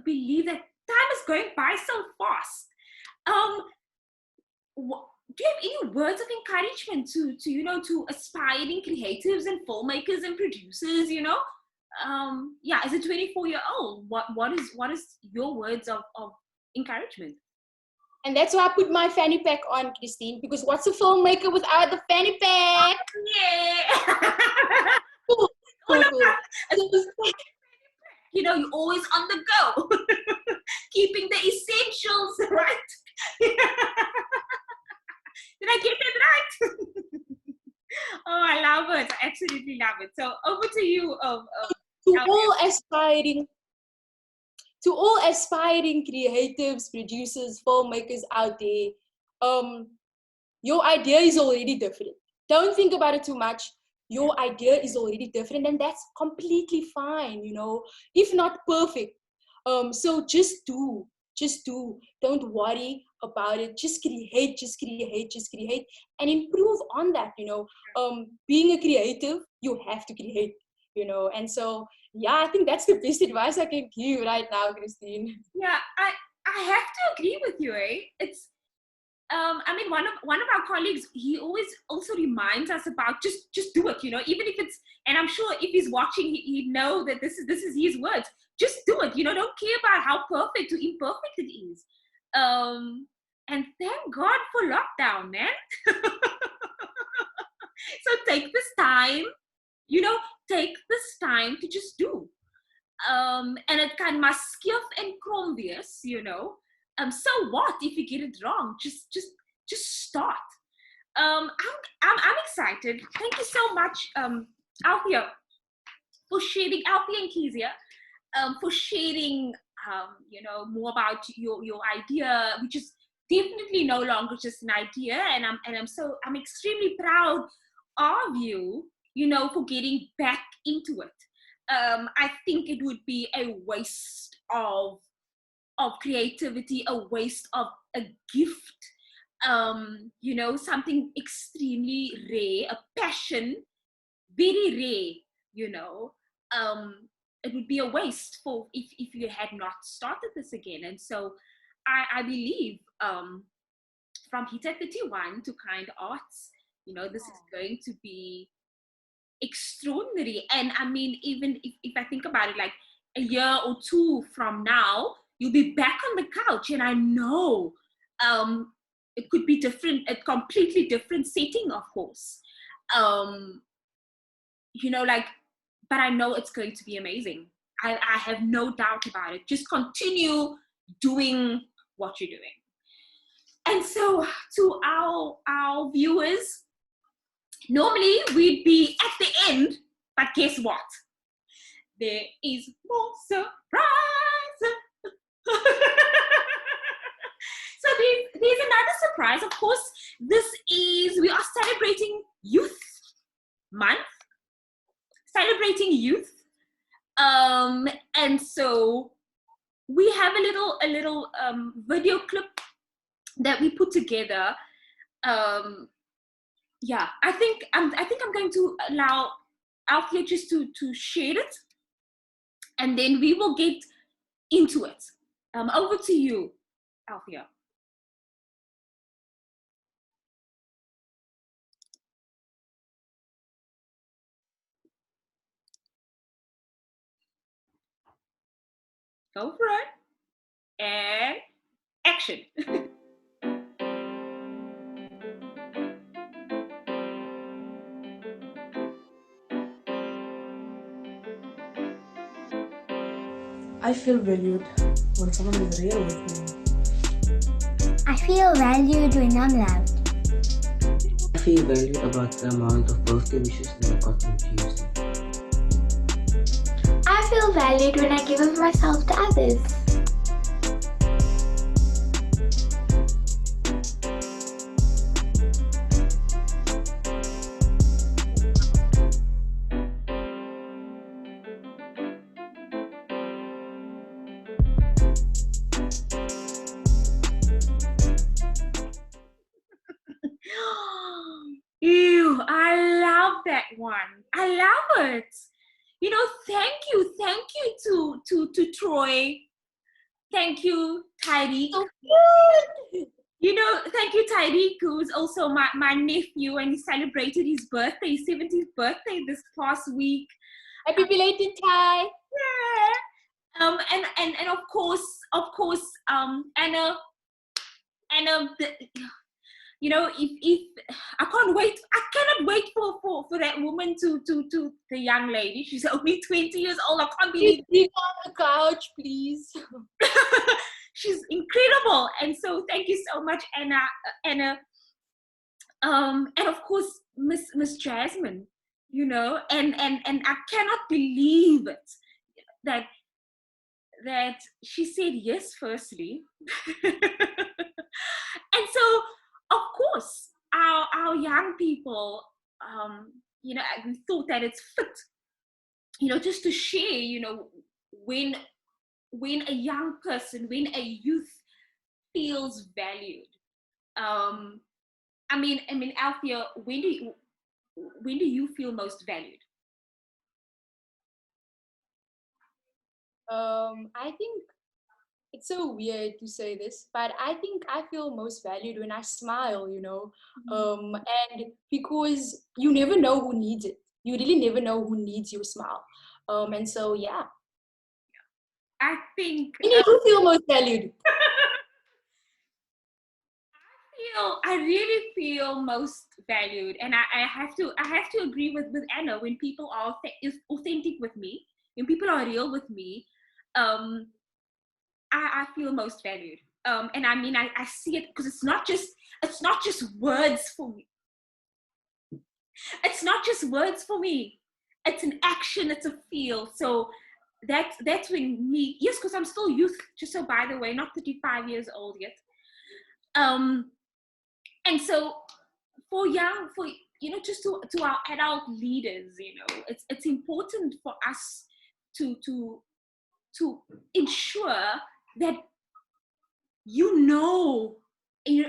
believe that time is going by so fast. Do you have any words of encouragement to aspiring creatives and filmmakers and producers? As a 24-year-old, what is your words of encouragement? And that's why I put my fanny pack on, Christine, because what's a filmmaker without the fanny pack? Yeah. Cool. You're always on the go, keeping the essentials, right? Did I get that right? Oh, I love it. I absolutely love it. So over to you. To all aspiring creatives, producers, filmmakers out there, your idea is already different. Don't think about it too much. Your idea is already different, and that's completely fine, if not perfect. So just do. Don't worry about it. Just create, and improve on that, being a creative, you have to create, and so, yeah, I think that's the best advice I can give right now, Christine. Yeah, I have to agree with you, It's one of our colleagues, he always also reminds us about just do it, even if it's, and I'm sure if he's watching, he'd know that this is his words. Just do it, don't care about how perfect or imperfect it is. And thank God for lockdown, man. So take this time to just do. En het kan maar skief en krom wees, you know. So what if you get it wrong? Just start. I'm excited. Thank you so much, Althea, for sharing, Althea and Kezia, for sharing, you know, more about your idea, which is definitely no longer just an idea. And I'm extremely proud of you, you know, for getting back into it. I think it would be a waste of creativity, a waste of a gift, you know, something extremely rare, a passion, very rare, you know. It would be a waste for if you had not started this again. And so I believe from Hita 31 to Kind Arts, you know, this is going to be extraordinary. And I mean, even if I think about it, like a year or two from now, you'll be back on the couch, and I know it could be different, a completely different setting, of course. You know, like, but I know it's going to be amazing. I have no doubt about it. Just continue doing what you're doing. And so to our viewers, normally we'd be at the end, but guess what? There is more surprise. So there's another surprise. Of course, we are celebrating Youth Month, celebrating youth. And so we have a little video clip that we put together. Yeah, I think I'm going to allow Althea just to share it, and then we will get into it. Over to you, Althea. Go for it. And action. I feel valued when someone is real with me. I feel valued when I'm loved. I feel valued about the amount of birthday wishes that I got on Tuesday. I feel valued when I give of myself to others. Ew, I love that one. I love it. You know, thank you to Troy. Thank you, Tyreek. So good. You know, thank you, Tyreek, who's also my nephew, and he celebrated his birthday, his 70th birthday this past week. Happy belated Ty. Yeah. And of course, Anna, you know, if I cannot wait for that woman to the young lady. She's only 20 years old. I can't believe Sit on the couch, please. She's incredible. And so thank you so much, Anna. And of course Miss Jasmine, you know, and I cannot believe it that she said yes firstly. And so of course our young people, you know, we thought that it's fit, you know, just to share, you know, when a young person, when a youth feels valued. I mean, Althea, when do you feel most valued? I think it's so weird to say this, but I think I feel most valued when I smile, you know. And because you never know who needs it. You really never know who needs your smile. And so yeah. I think When you feel most valued. I really feel most valued, and I have to agree with Anna. When people are authentic with me, when people are real with me, I feel most valued. And I mean, I see it because it's not just words for me. It's not just words for me. It's an action. It's a feel. So that's when me. Yes, because I'm still youth. Just so by the way, not 35 years old yet. And so for just to our adult leaders, it's important for us to ensure that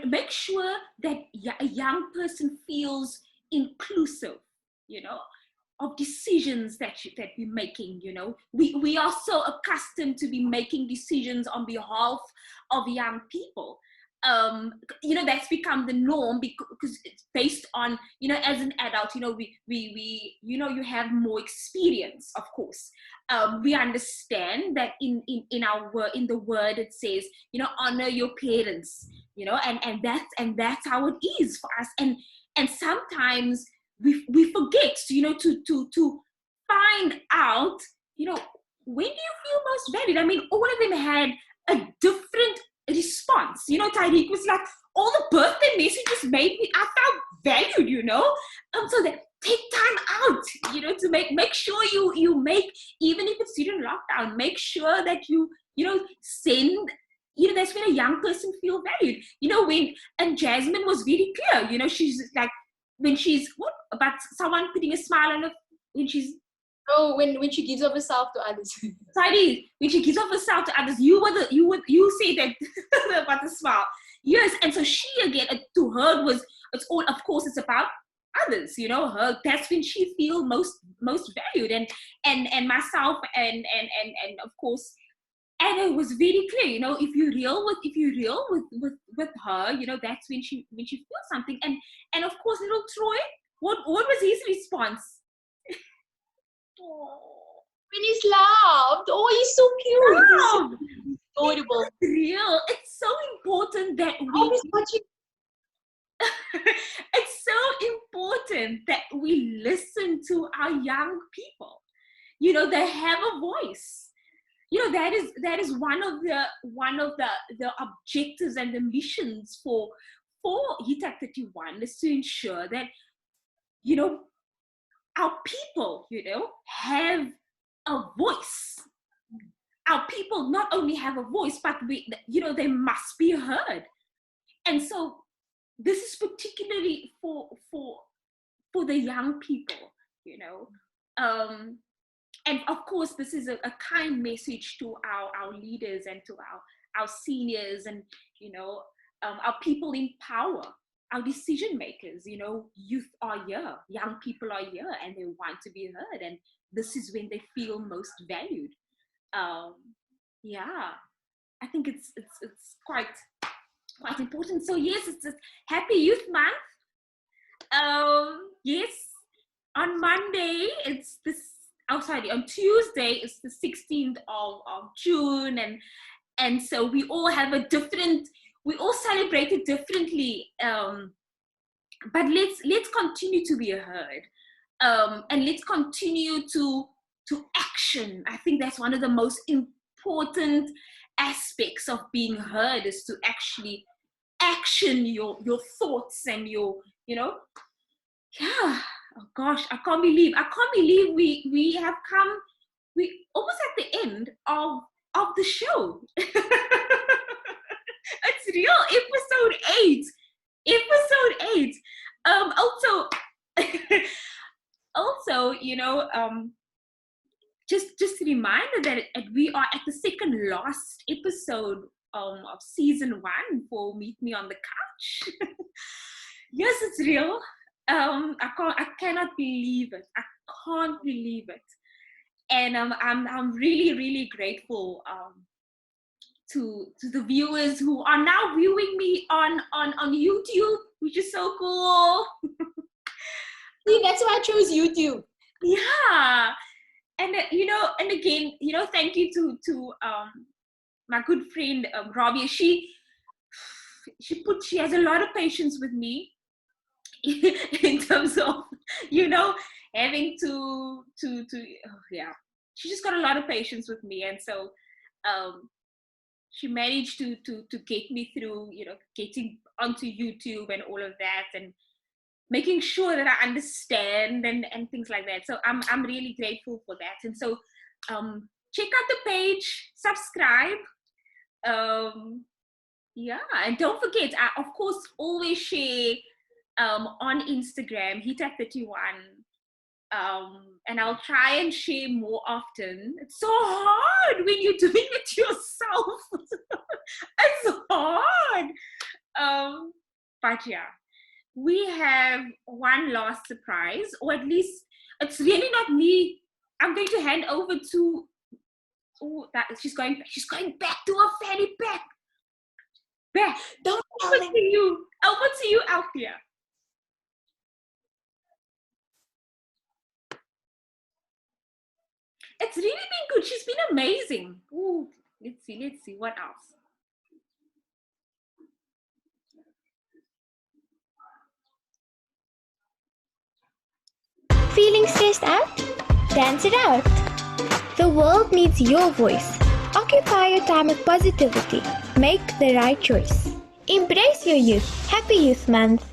make sure that a young person feels inclusive, of decisions that we're making. We are so accustomed to be making decisions on behalf of young people. That's become the norm because it's based on, as an adult, we you have more experience, of course. We understand that in the word it says, honor your parents, and that's how it is for us. And sometimes we forget, to find out, when do you feel most valued? I mean, all of them had a different response. Tyreek was like, all the birthday messages made me, I felt valued, so that take time out, to make sure you make, even if it's during lockdown, make sure that you send, that's when a young person feel valued. And Jasmine was very clear, she's like, when she's, what about someone putting a smile on her, when she's, oh, when she gives of herself to others. Sorry, when she gives of herself to others, you say that about the smile. Yes, and so she again, to her it's all, of course, it's about others. Her, that's when she feel most valued, and myself, and of course, and it was very clear. If you're real with her, that's when she feels something. And of course, little Troy, what was his response? When he's laughed, oh, he's so cute. He's adorable. It's real. It's so important that it's so important that we listen to our young people. They have a voice. That is one of the objectives and the missions for HITAC 31, is to ensure that our people, have a voice. Our people not only have a voice, but they must be heard. And so this is particularly for the young people, and of course, this is a kind message to our leaders and to our seniors, and our people in power, our decision makers. Youth are here, young people are here, and they want to be heard, and this is when they feel most valued. I think it's quite important. So yes, it's a Happy Youth Month. Yes, on Monday it's on Tuesday it's the 16th of June, and so we all have we all celebrate it differently, but let's continue to be heard, and let's continue to action. I think that's one of the most important aspects of being heard, is to actually action your thoughts and your oh gosh, I can't believe we have come, we almost at the end of the show. It's real. Episode 8. Also, just a reminder that we are at the second last episode of season 1 for Meet Me on the Couch. Yes, it's real. I cannot believe it. I can't believe it. And I'm really, really grateful to the viewers who are now viewing me on YouTube, which is so cool. See, that's why I chose YouTube. Yeah. And and again, thank you to my good friend Robbie. She has a lot of patience with me in terms of having to she just got a lot of patience with me, and so she managed to get me through, getting onto YouTube and all of that, and making sure that I understand and things like that. So I'm really grateful for that. And so check out the page, subscribe. Yeah, and don't forget, I of course always share on Instagram, Hita31. And I'll try and share more often. It's so hard when you're doing it yourself. It's hard. But yeah, we have one last surprise, or at least it's really not me. I'm going to hand over to, she's going back to her fanny pack. Back. Over to you, Althea. It's really been good. She's been amazing. Ooh, let's see what else. Feeling stressed out? Dance it out. The world needs your voice. Occupy your time with positivity. Make the right choice. Embrace your youth. Happy Youth Month.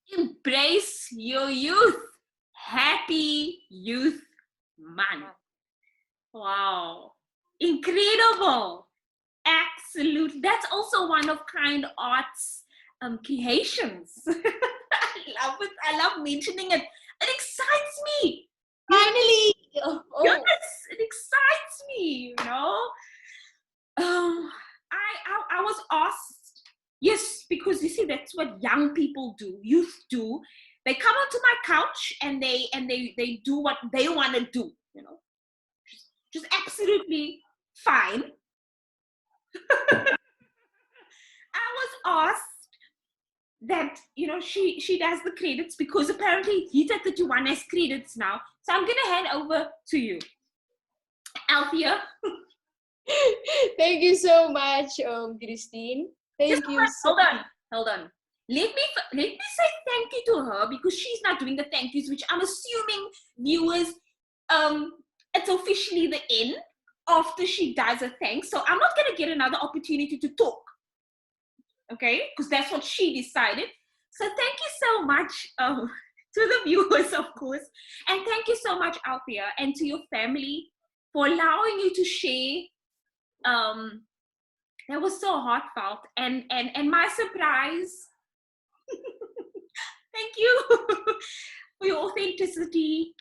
Yay! Embrace your youth. Happy Youth Month. Wow. Incredible. Absolutely. That's also one of Kind Arts creations. I love it. I love mentioning it. It excites me. Finally! Yes, it excites me, I was asked, yes, because you see, that's what young people do, youth do. They come onto my couch and they do what they want to do, just absolutely fine. I was asked that, she does the credits, because apparently Hita31 has credits now. So I'm going to hand over to you, Althea. Thank you so much, Christine. Thank you so much. Hold on. Let me say thank you to her, because she's not doing the thank yous, which I'm assuming, viewers, it's officially the end after she does a thanks. So I'm not going to get another opportunity to talk. Okay, because that's what she decided. So thank you so much to the viewers, of course, and thank you so much, Althea, and to your family for allowing you to share. That was so heartfelt, and my surprise. Thank you for your authenticity.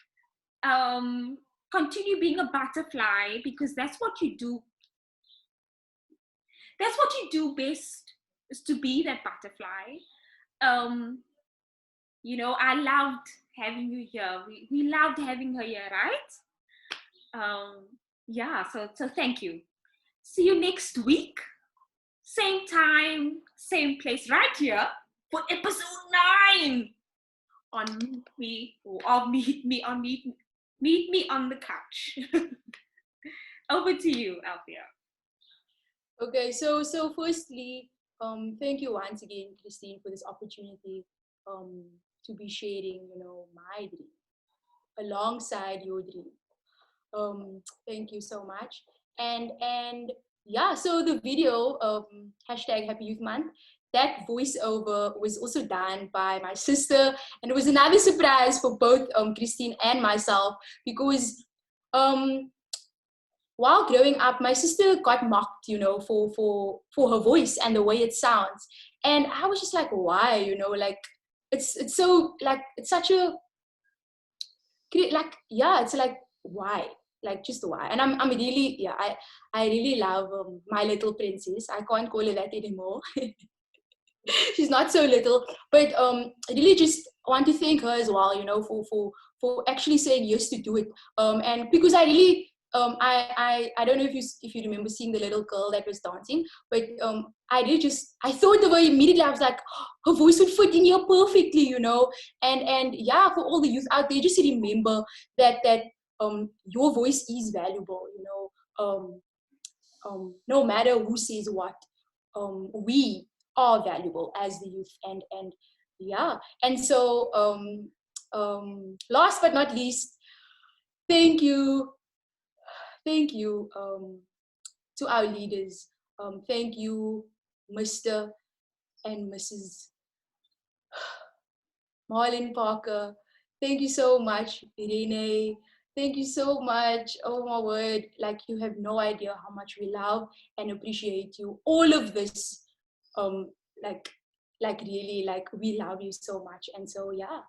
Continue being a butterfly, because that's what you do. That's what you do best, is to be that butterfly. I loved having you here. We loved having her here, right? Yeah, so thank you. See you next week. Same time, same place, right here for episode 9 on Meet Me on the Couch. Over to you, Althea. Okay, so firstly, thank you once again, Christine, for this opportunity to be sharing, my dream alongside your dream. Thank you so much. And yeah, so the video, hashtag Happy Youth Month, that voiceover was also done by my sister, and it was another surprise for both Christine and myself, because while growing up, my sister got mocked, for her voice and the way it sounds. And I was just like, why? Like, it's so, like, it's such a, like, yeah, it's like, why? Like, just why? And I'm really, yeah, I really love My Little Princess. I can't call her that anymore. She's not so little, but I really just want to thank her as well, for actually saying yes to do it. And because I really, I don't know if you remember seeing the little girl that was dancing, but I thought of her immediately. I was like, oh, her voice would fit in here perfectly, and yeah, for all the youth out there, just remember that your voice is valuable, no matter who says what, we are valuable as the youth, and yeah, and so Last but not least, thank you to our leaders. Thank you, Mr. and Mrs. Marlon Parker. Thank you so much, Irene. Thank you so much. Oh my word, like you have no idea how much we love and appreciate you. All of this, um, like really, like we love you so much. And so yeah,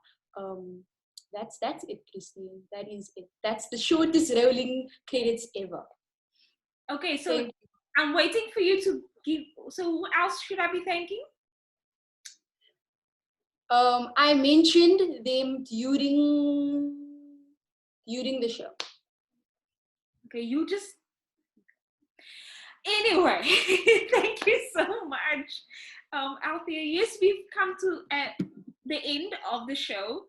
that's it, Christine. That is it. That's the shortest rolling credits ever. Okay, so I'm waiting for you to give. So who else should I be thanking? I mentioned them during the show. Okay, you just. Anyway, thank you so much, Althea. Yes, we've come to the end of the show.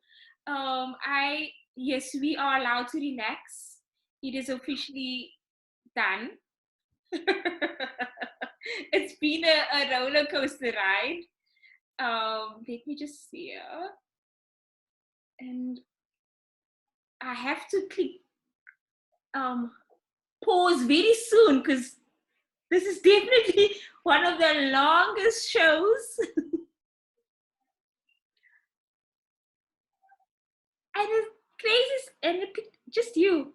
Yes, we are allowed to relax. It is officially done. It's been a roller coaster ride. Let me just see here. And I have to click pause very soon because this is definitely one of the longest shows. And it's crazy, and just you.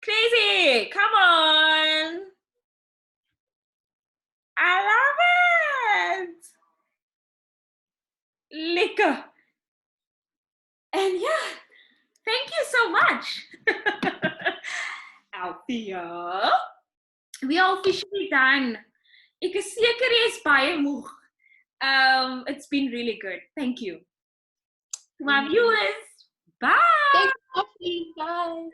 Crazy, come on. I love it. Liquor. And yeah, thank you so much. Althea. We are officially done. Ek is seker jy is baie moeg. It's been really good. Thank you. To my viewers, bye. Thank you. Bye.